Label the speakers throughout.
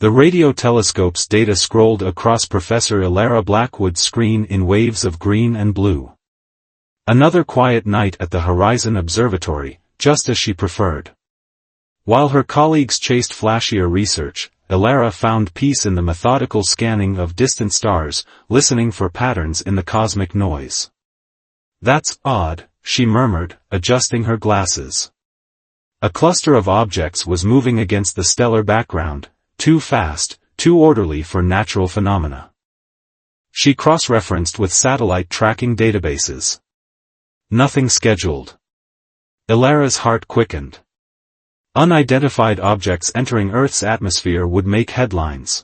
Speaker 1: The radio telescope's data scrolled across Professor Elara Blackwood's screen in waves of green and blue. Another quiet night at the Horizon Observatory, just as she preferred. While her colleagues chased flashier research, Elara found peace in the methodical scanning of distant stars, listening for patterns in the cosmic noise. "That's odd," she murmured, adjusting her glasses. A cluster of objects was moving against the stellar background, too fast, too orderly for natural phenomena. She cross-referenced with satellite tracking databases. Nothing scheduled. Elara's heart quickened. Unidentified objects entering Earth's atmosphere would make headlines.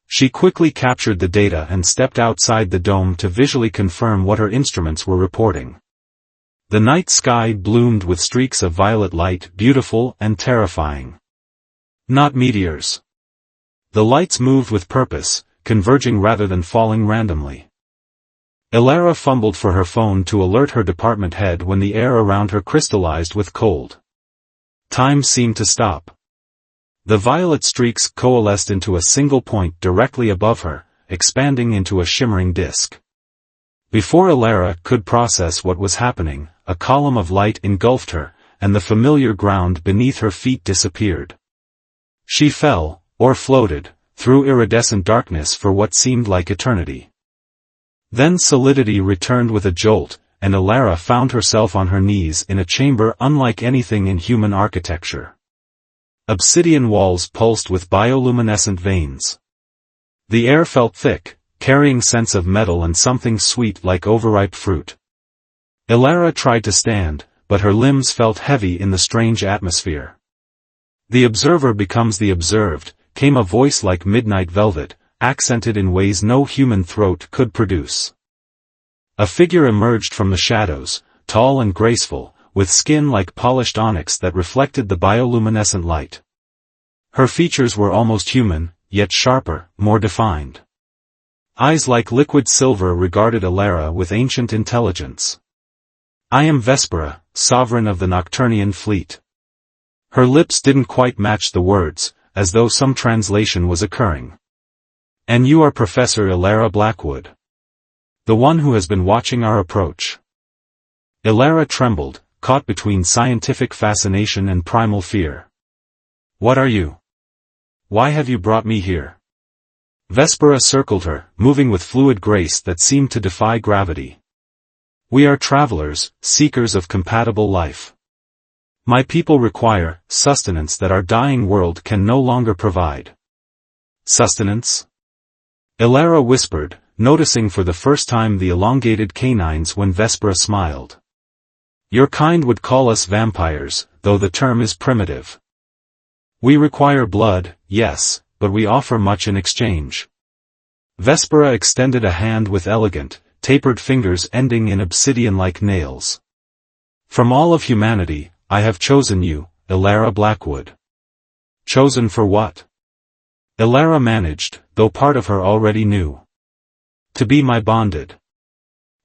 Speaker 1: She quickly captured the data and stepped outside the dome to visually confirm what her instruments were reporting. The night sky bloomed with streaks of violet light, beautiful and terrifying. Not meteors. The lights moved with purpose, converging rather than falling randomly. Elara fumbled for her phone to alert her department head when the air around her crystallized with cold. Time seemed to stop. The violet streaks coalesced into a single point directly above her, expanding into a shimmering disk. Before Elara could process what was happening, a column of light engulfed her, and the familiar ground beneath her feet disappeared. She fell, or floated, through iridescent darkness for what seemed like eternity. Then solidity returned with a jolt, and Elara found herself on her knees in a chamber unlike anything in human architecture. Obsidian walls pulsed with bioluminescent veins. The air felt thick, carrying scents of metal and something sweet like overripe fruit. Elara tried to stand, but her limbs felt heavy in the strange atmosphere. "The observer becomes the observed," came a voice like midnight velvet, accented in ways no human throat could produce. A figure emerged from the shadows, tall and graceful, with skin like polished onyx that reflected the bioluminescent light. Her features were almost human, yet sharper, more defined. Eyes like liquid silver regarded Elara with ancient intelligence. "I am Vespera, sovereign of the Nocturnian fleet." Her lips didn't quite match the words, as though some translation was occurring. "And you are Professor Elara Blackwood. The one who has been watching our approach." Elara trembled, caught between scientific fascination and primal fear. "What are you? Why have you brought me here?" Vespera circled her, moving with fluid grace that seemed to defy gravity. "We are travelers, seekers of compatible life. My people require sustenance that our dying world can no longer provide." "Sustenance?" Elara whispered, noticing for the first time the elongated canines when Vespera smiled. "Your kind would call us vampires, though the term is primitive. We require blood, yes, but we offer much in exchange." Vespera extended a hand with elegant, tapered fingers ending in obsidian-like nails. "From all of humanity, I have chosen you, Elara Blackwood." "Chosen for what?" Elara managed, though part of her already knew. "To be my bonded.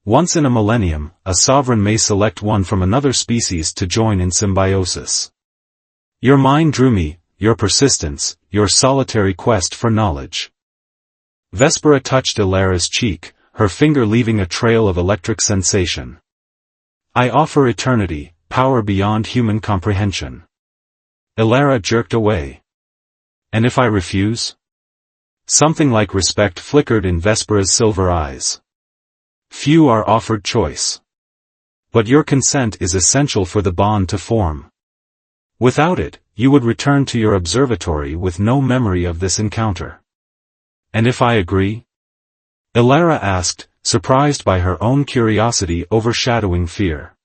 Speaker 1: Once in a millennium, a sovereign may select one from another species to join in symbiosis. Your mind drew me, your persistence, your solitary quest for knowledge." Vespera touched Elara's cheek, her finger leaving a trail of electric sensation. "I offer eternity, power beyond human comprehension." Elara jerked away. "And if I refuse?" Something like respect flickered in Vespera's silver eyes. "Few are offered choice. But your consent is essential for the bond to form. Without it, you would return to your observatory with no memory of this encounter." "And if I agree?" Elara asked, surprised by her own curiosity overshadowing fear.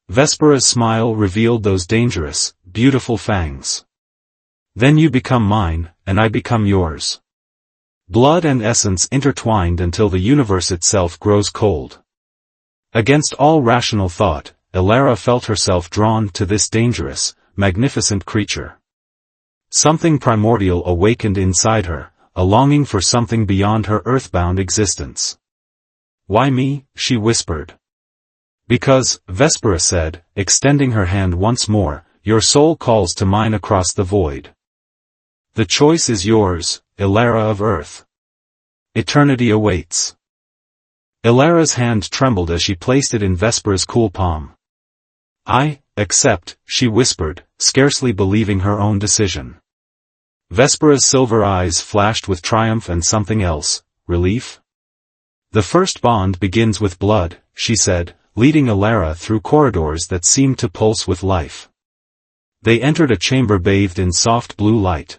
Speaker 1: Vespera's smile revealed those dangerous, beautiful fangs. "Then you become mine, and I become yours. Blood and essence intertwined until the universe itself grows cold." Against all rational thought, Elara felt herself drawn to this dangerous, magnificent creature. Something primordial awakened inside her, a longing for something beyond her earthbound existence. "Why me?" she whispered. "Because," Vespera said, extending her hand once more, "your soul calls to mine across the void." The choice is yours, Elara of Earth. Eternity awaits. Elara's hand trembled as she placed it in Vespera's cool palm. I accept, she whispered, scarcely believing her own decision. Vespera's silver eyes flashed with triumph and something else, relief. The first bond begins with blood, she said, leading Elara through corridors that seemed to pulse with life. They entered a chamber bathed in soft blue light.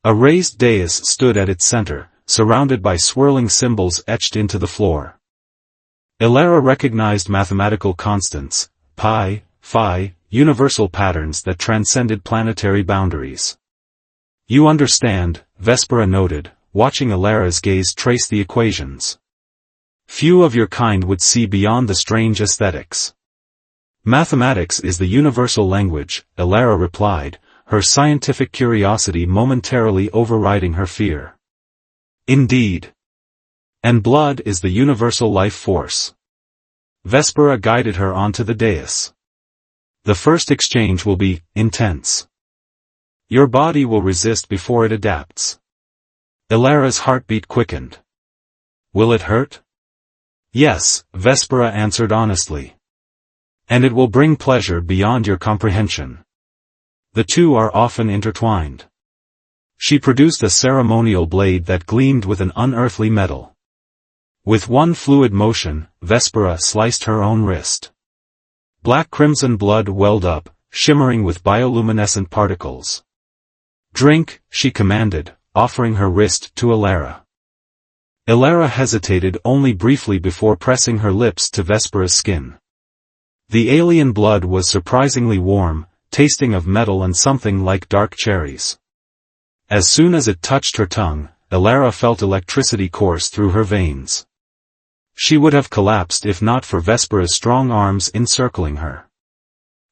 Speaker 1: A raised dais stood at its center, surrounded by swirling symbols etched into the floor. Elara recognized mathematical constants, pi, phi, universal patterns that transcended planetary boundaries. You understand, Vespera noted, watching Elara's gaze trace the equations. Few of your kind would see beyond the strange aesthetics. Mathematics is the universal language, Elara replied, her scientific curiosity momentarily overriding her fear. Indeed. And blood is the universal life force. Vespera guided her onto the dais. The first exchange will be intense. Your body will resist before it adapts. Elara's heartbeat quickened. Will it hurt? Yes, Vespera answered honestly. And it will bring pleasure beyond your comprehension. The two are often intertwined. She produced a ceremonial blade that gleamed with an unearthly metal. With one fluid motion, Vespera sliced her own wrist. Black crimson blood welled up, shimmering with bioluminescent particles. Drink, she commanded, offering her wrist to Elara. Elara hesitated only briefly before pressing her lips to Vespera's skin. The alien blood was surprisingly warm, tasting of metal and something like dark cherries. As soon as it touched her tongue, Elara felt electricity course through her veins. She would have collapsed if not for Vespera's strong arms encircling her.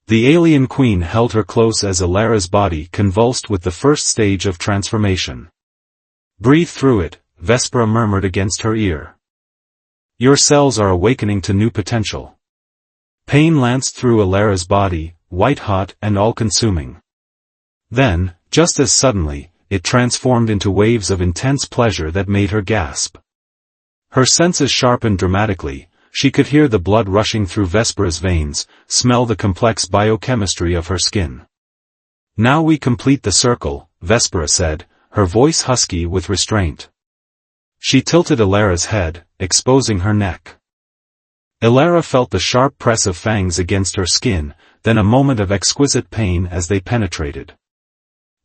Speaker 1: The alien queen held her close as Elara's body convulsed with the first stage of transformation. Breathe through it, Vespera murmured against her ear. Your cells are awakening to new potential. Pain lanced through Elara's body, white-hot and all-consuming. Then, just as suddenly, it transformed into waves of intense pleasure that made her gasp. Her senses sharpened dramatically, she could hear the blood rushing through Vespera's veins, smell the complex biochemistry of her skin. Now we complete the circle, Vespera said, her voice husky with restraint. She tilted Elara's head, exposing her neck. Elara felt the sharp press of fangs against her skin, then a moment of exquisite pain as they penetrated.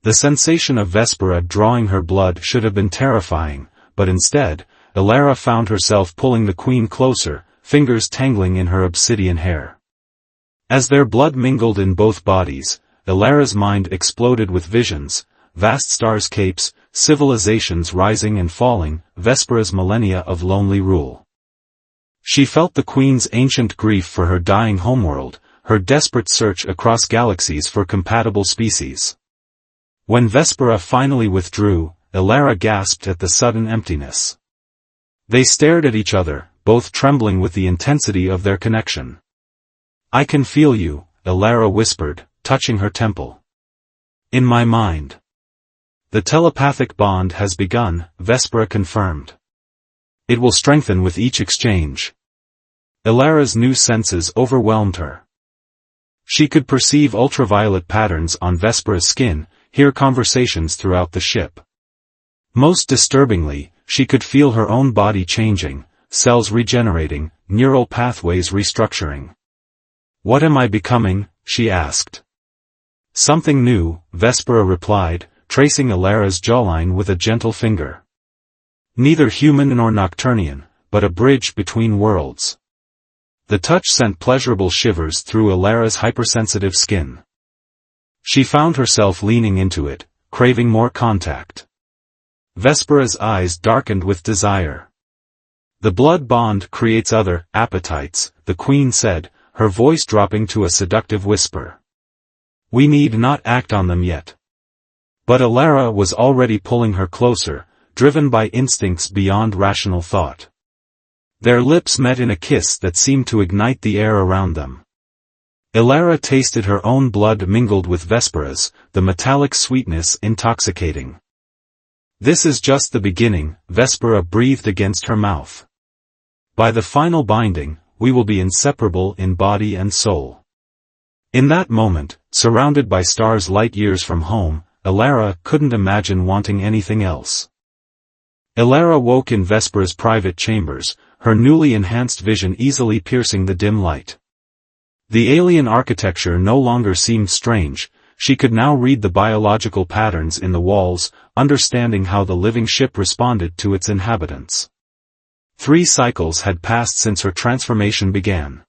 Speaker 1: The sensation of Vespera drawing her blood should have been terrifying, but instead, Elara found herself pulling the queen closer, fingers tangling in her obsidian hair. As their blood mingled in both bodies, Elara's mind exploded with visions, vast starscapes, civilizations rising and falling, Vespera's millennia of lonely rule. She felt the queen's ancient grief for her dying homeworld, her desperate search across galaxies for compatible species. When Vespera finally withdrew, Elara gasped at the sudden emptiness. They stared at each other, both trembling with the intensity of their connection. I can feel you, Elara whispered, touching her temple. In my mind. The telepathic bond has begun, Vespera confirmed. It will strengthen with each exchange. Elara's new senses overwhelmed her. She could perceive ultraviolet patterns on Vespera's skin, hear conversations throughout the ship. Most disturbingly, she could feel her own body changing, cells regenerating, neural pathways restructuring. What am I becoming? She asked. Something new, Vespera replied, tracing Elara's jawline with a gentle finger. Neither human nor Nocturnian, but a bridge between worlds. The touch sent pleasurable shivers through Elara's hypersensitive skin. She found herself leaning into it, craving more contact. Vespera's eyes darkened with desire. The blood bond creates other appetites, the queen said, her voice dropping to a seductive whisper. We need not act on them yet. But Elara was already pulling her closer, driven by instincts beyond rational thought. Their lips met in a kiss that seemed to ignite the air around them. Elara tasted her own blood mingled with Vespera's, the metallic sweetness intoxicating. "This is just the beginning," Vespera breathed against her mouth. "By the final binding, we will be inseparable in body and soul." In that moment, surrounded by stars light years from home, Elara couldn't imagine wanting anything else. Elara woke in Vespera's private chambers, her newly enhanced vision easily piercing the dim light. The alien architecture no longer seemed strange, she could now read the biological patterns in the walls, understanding how the living ship responded to its inhabitants. 3 cycles had passed since her transformation began.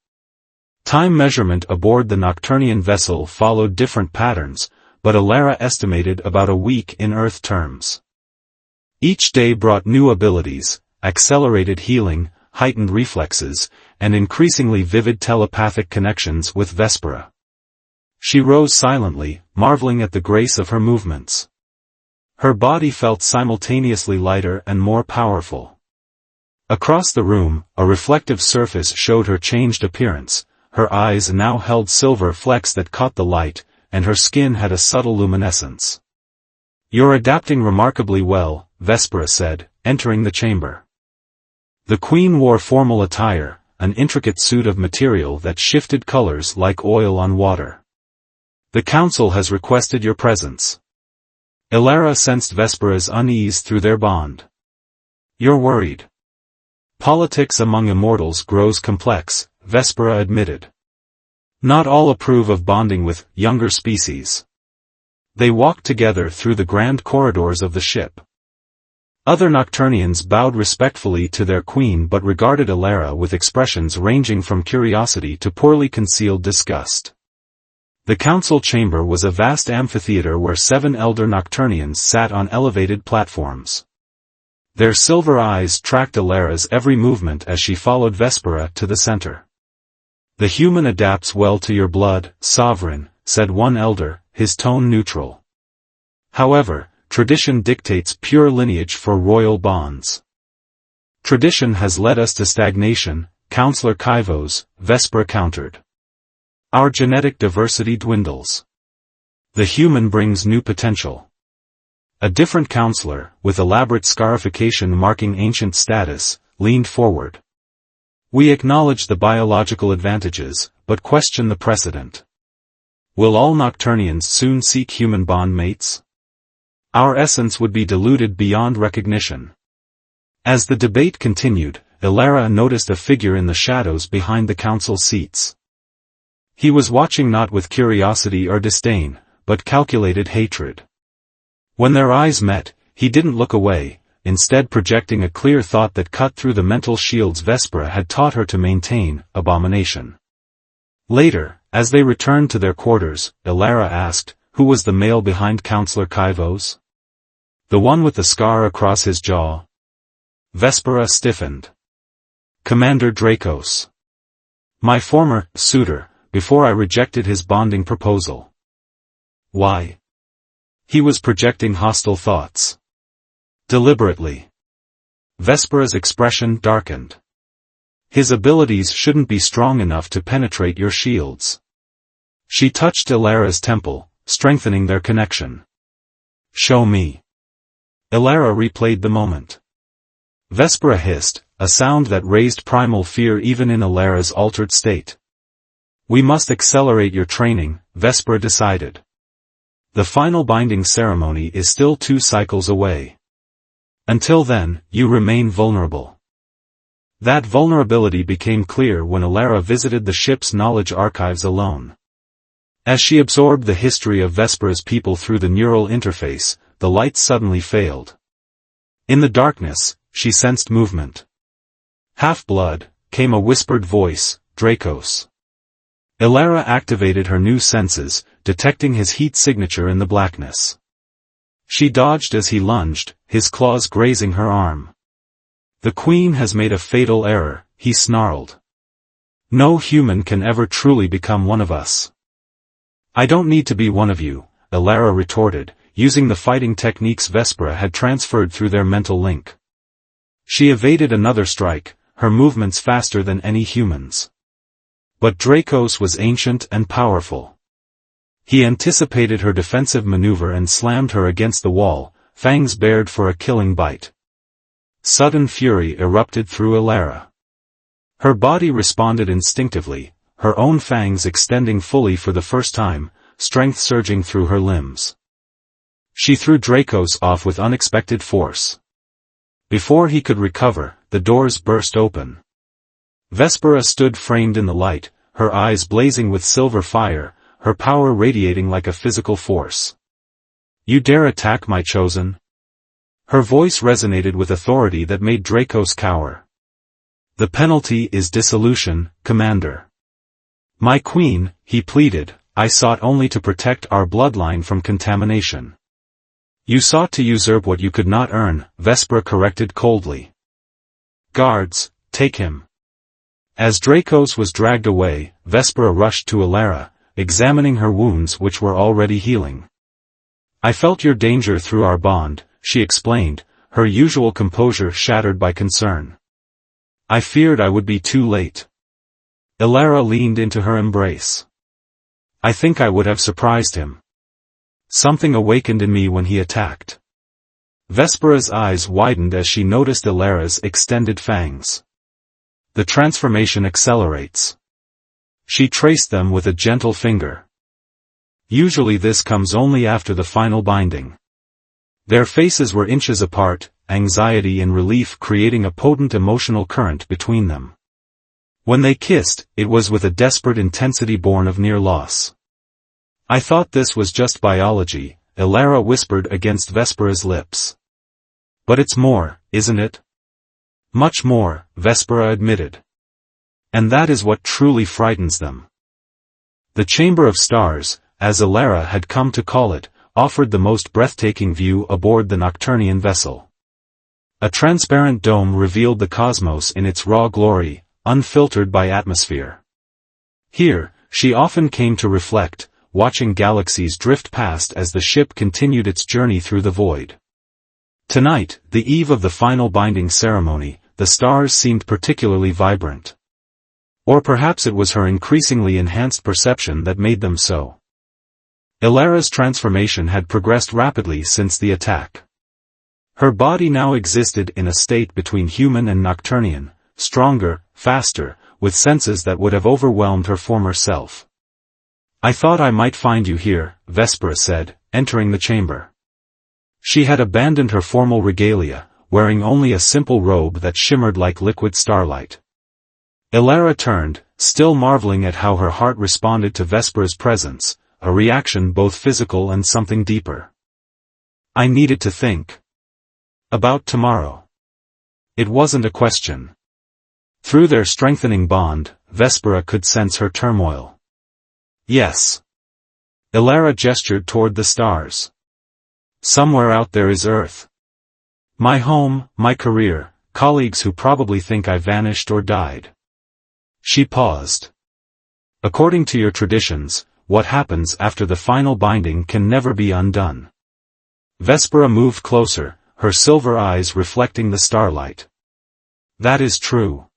Speaker 1: Time measurement aboard the Nocturnian vessel followed different patterns, but Elara estimated about a week in Earth terms. Each day brought new abilities, accelerated healing, heightened reflexes, and increasingly vivid telepathic connections with Vespera. She rose silently, marveling at the grace of her movements. Her body felt simultaneously lighter and more powerful. Across the room, a reflective surface showed her changed appearance. Her eyes now held silver flecks that caught the light, and her skin had a subtle luminescence. "You're adapting remarkably well," Vespera said, entering the chamber. The queen wore formal attire, an intricate suit of material that shifted colors like oil on water. "The council has requested your presence." Elara sensed Vespera's unease through their bond. "You're worried." "Politics among immortals grows complex," Vespera admitted. "Not all approve of bonding with younger species." They walked together through the grand corridors of the ship. Other Nocturnians bowed respectfully to their queen but regarded Elara with expressions ranging from curiosity to poorly concealed disgust. The council chamber was a vast amphitheater where 7 elder Nocturnians sat on elevated platforms. Their silver eyes tracked Elara's every movement as she followed Vespera to the center. "The human adapts well to your blood, sovereign," said one elder, his tone neutral. "However, tradition dictates pure lineage for royal bonds." "Tradition has led us to stagnation," Counselor Kaivos, Vespera countered. "Our genetic diversity dwindles. The human brings new potential." A different counselor, with elaborate scarification marking ancient status, leaned forward. "We acknowledge the biological advantages, but question the precedent. Will all Nocturnians soon seek human bond mates? Our essence would be diluted beyond recognition." As the debate continued, Elara noticed a figure in the shadows behind the council seats. He was watching not with curiosity or disdain, but calculated hatred. When their eyes met, he didn't look away, instead projecting a clear thought that cut through the mental shields Vespera had taught her to maintain: abomination. Later, as they returned to their quarters, Elara asked, "Who was the male behind Counselor Kaivos? The one with the scar across his jaw?" Vespera stiffened. "Commander Dracos. My former suitor, before I rejected his bonding proposal." "Why?" He was projecting hostile thoughts. Deliberately. Vespera's expression darkened. "His abilities shouldn't be strong enough to penetrate your shields." She touched Elara's temple, strengthening their connection. "Show me." Elara replayed the moment. Vespera hissed, a sound that raised primal fear even in Elara's altered state. "We must accelerate your training," Vespera decided. "The final binding ceremony is still 2 cycles away. Until then, you remain vulnerable." That vulnerability became clear when Elara visited the ship's knowledge archives alone. As she absorbed the history of Vespera's people through the neural interface, the light suddenly failed. In the darkness, she sensed movement. "Half-blood," came a whispered voice, "Dracos." Elara activated her new senses, detecting his heat signature in the blackness. She dodged as he lunged, his claws grazing her arm. "The Queen has made a fatal error," he snarled. "No human can ever truly become one of us." "I don't need to be one of you," Elara retorted, using the fighting techniques Vespera had transferred through their mental link. She evaded another strike, her movements faster than any human's. But Dracos was ancient and powerful. He anticipated her defensive maneuver and slammed her against the wall, fangs bared for a killing bite. Sudden fury erupted through Elara. Her body responded instinctively, her own fangs extending fully for the first time, strength surging through her limbs. She threw Dracos off with unexpected force. Before he could recover, the doors burst open. Vespera stood framed in the light, her eyes blazing with silver fire, her power radiating like a physical force. "You dare attack my chosen?" Her voice resonated with authority that made Dracos cower. "The penalty is dissolution, Commander." "My queen," he pleaded, "I sought only to protect our bloodline from contamination." "You sought to usurp what you could not earn," Vespera corrected coldly. "Guards, take him." As Dracos was dragged away, Vespera rushed to Elara, examining her wounds which were already healing. "I felt your danger through our bond," she explained, her usual composure shattered by concern. "I feared I would be too late." Elara leaned into her embrace. "I think I would have surprised him. Something awakened in me when he attacked." Vespera's eyes widened as she noticed Elara's extended fangs. The transformation accelerates. She traced them with a gentle finger. Usually this comes only after the final binding. Their faces were inches apart, anxiety and relief creating a potent emotional current between them. When they kissed, it was with a desperate intensity born of near loss. "I thought this was just biology," Elara whispered against Vespera's lips. "But it's more, isn't it?" "Much more," Vespera admitted. "And that is what truly frightens them." The Chamber of Stars, as Elara had come to call it, offered the most breathtaking view aboard the Nocturnian vessel. A transparent dome revealed the cosmos in its raw glory, unfiltered by atmosphere. Here, she often came to reflect, watching galaxies drift past as the ship continued its journey through the void. Tonight, the eve of the final binding ceremony, the stars seemed particularly vibrant. Or perhaps it was her increasingly enhanced perception that made them so. Elara's transformation had progressed rapidly since the attack. Her body now existed in a state between human and Nocturnian, stronger, faster, with senses that would have overwhelmed her former self. "I thought I might find you here," Vespera said, entering the chamber. She had abandoned her formal regalia, wearing only a simple robe that shimmered like liquid starlight. Elara turned, still marveling at how her heart responded to Vespera's presence, a reaction both physical and something deeper. "I needed to think about tomorrow." It wasn't a question. Through their strengthening bond, Vespera could sense her turmoil. "Yes." Elara gestured toward the stars. "Somewhere out there is Earth. My home, my career, colleagues who probably think I vanished or died." She paused. "According to your traditions, what happens after the final binding can never be undone." Vespera moved closer, her silver eyes reflecting the starlight. "That is true.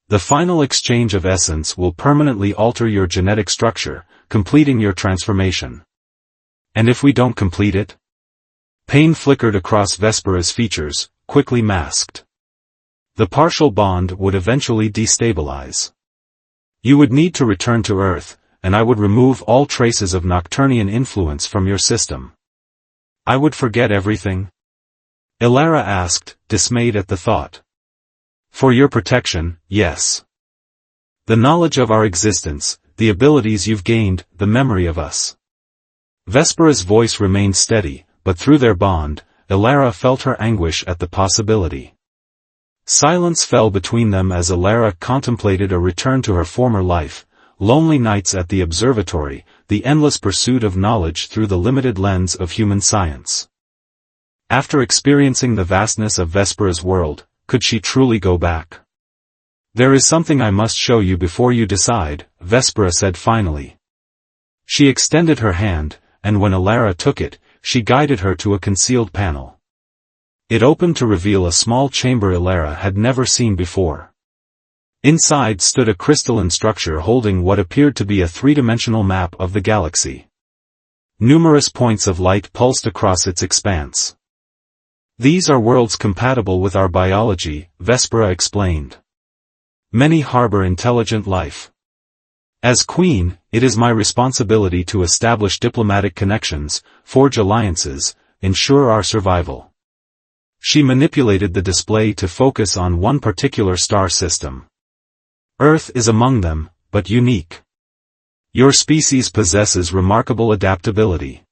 Speaker 1: The final exchange of essence will permanently alter your genetic structure, completing your transformation. And if we don't complete it?" Pain flickered across Vespera's features, quickly masked. "The partial bond would eventually destabilize. You would need to return to Earth, and I would remove all traces of Nocturnian influence from your system." "I would forget everything?" Elara asked, dismayed at the thought. "For your protection, yes. The knowledge of our existence, the abilities you've gained, the memory of us." Vespera's voice remained steady, but through their bond, Elara felt her anguish at the possibility. Silence fell between them as Elara contemplated a return to her former life, lonely nights at the observatory, the endless pursuit of knowledge through the limited lens of human science. After experiencing the vastness of Vespera's world, could she truly go back? "There is something I must show you before you decide," Vespera said finally. She extended her hand, and when Elara took it, she guided her to a concealed panel. It opened to reveal a small chamber Elara had never seen before. Inside stood a crystalline structure holding what appeared to be a three-dimensional map of the galaxy. Numerous points of light pulsed across its expanse. "These are worlds compatible with our biology," Vespera explained. "Many harbor intelligent life. As queen, it is my responsibility to establish diplomatic connections, forge alliances, ensure our survival." She manipulated the display to focus on one particular star system. "Earth is among them, but unique. Your species possesses remarkable adaptability.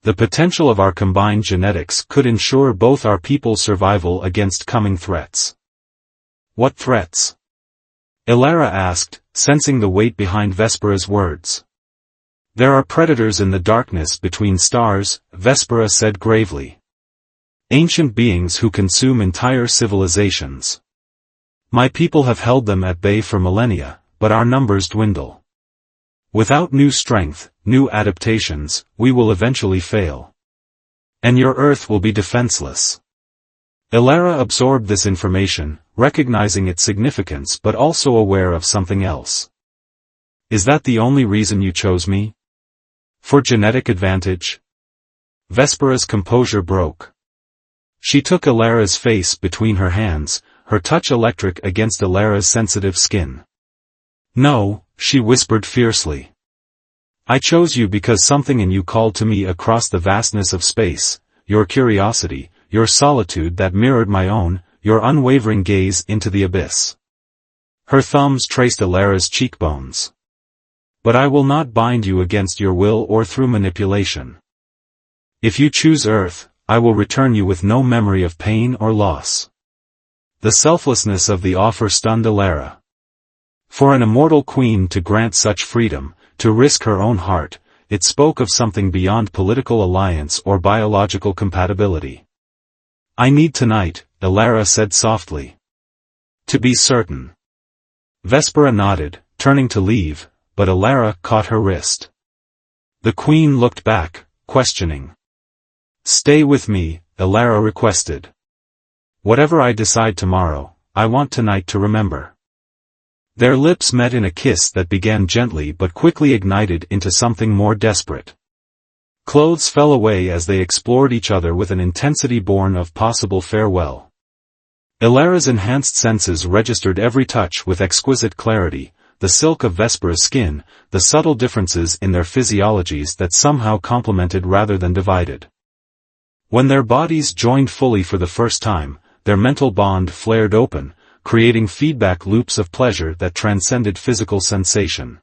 Speaker 1: The potential of our combined genetics could ensure both our people's survival against coming threats." "What threats?" Elara asked, sensing the weight behind Vespera's words. "There are predators in the darkness between stars," Vespera said gravely. "Ancient beings who consume entire civilizations. My people have held them at bay for millennia, but our numbers dwindle. Without new strength, new adaptations, we will eventually fail. And your Earth will be defenseless." Elara absorbed this information, recognizing its significance but also aware of something else. "Is that the only reason you chose me? For genetic advantage?" Vespera's composure broke. She took Elara's face between her hands, her touch electric against Elara's sensitive skin. "No," she whispered fiercely. "I chose you because something in you called to me across the vastness of space, your curiosity, your solitude that mirrored my own, your unwavering gaze into the abyss." Her thumbs traced Elara's cheekbones. "But I will not bind you against your will or through manipulation. If you choose Earth, I will return you with no memory of pain or loss." The selflessness of the offer stunned Elara. For an immortal queen to grant such freedom, to risk her own heart, it spoke of something beyond political alliance or biological compatibility. "I need tonight," Elara said softly. "To be certain." Vespera nodded, turning to leave, but Elara caught her wrist. The queen looked back, questioning. "Stay with me," Elara requested. "Whatever I decide tomorrow, I want tonight to remember." Their lips met in a kiss that began gently but quickly ignited into something more desperate. Clothes fell away as they explored each other with an intensity born of possible farewell. Elara's enhanced senses registered every touch with exquisite clarity, the silk of Vespera's skin, the subtle differences in their physiologies that somehow complemented rather than divided. When their bodies joined fully for the first time, their mental bond flared open, creating feedback loops of pleasure that transcended physical sensation.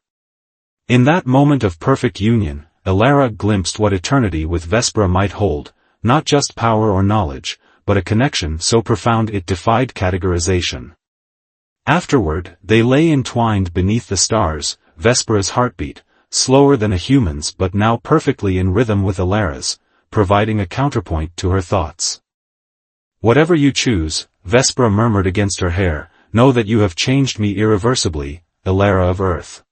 Speaker 1: In that moment of perfect union, Elara glimpsed what eternity with Vespera might hold, not just power or knowledge, but a connection so profound it defied categorization. Afterward, they lay entwined beneath the stars, Vespera's heartbeat, slower than a human's but now perfectly in rhythm with Elara's, providing a counterpoint to her thoughts. "Whatever you choose," Vespera murmured against her hair, "know that you have changed me irreversibly, Elara of Earth."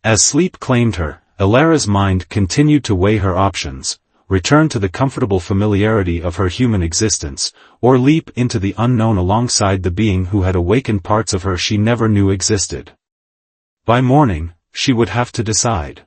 Speaker 1: As sleep claimed her, Elara's mind continued to weigh her options, return to the comfortable familiarity of her human existence, or leap into the unknown alongside the being who had awakened parts of her she never knew existed. By morning, she would have to decide.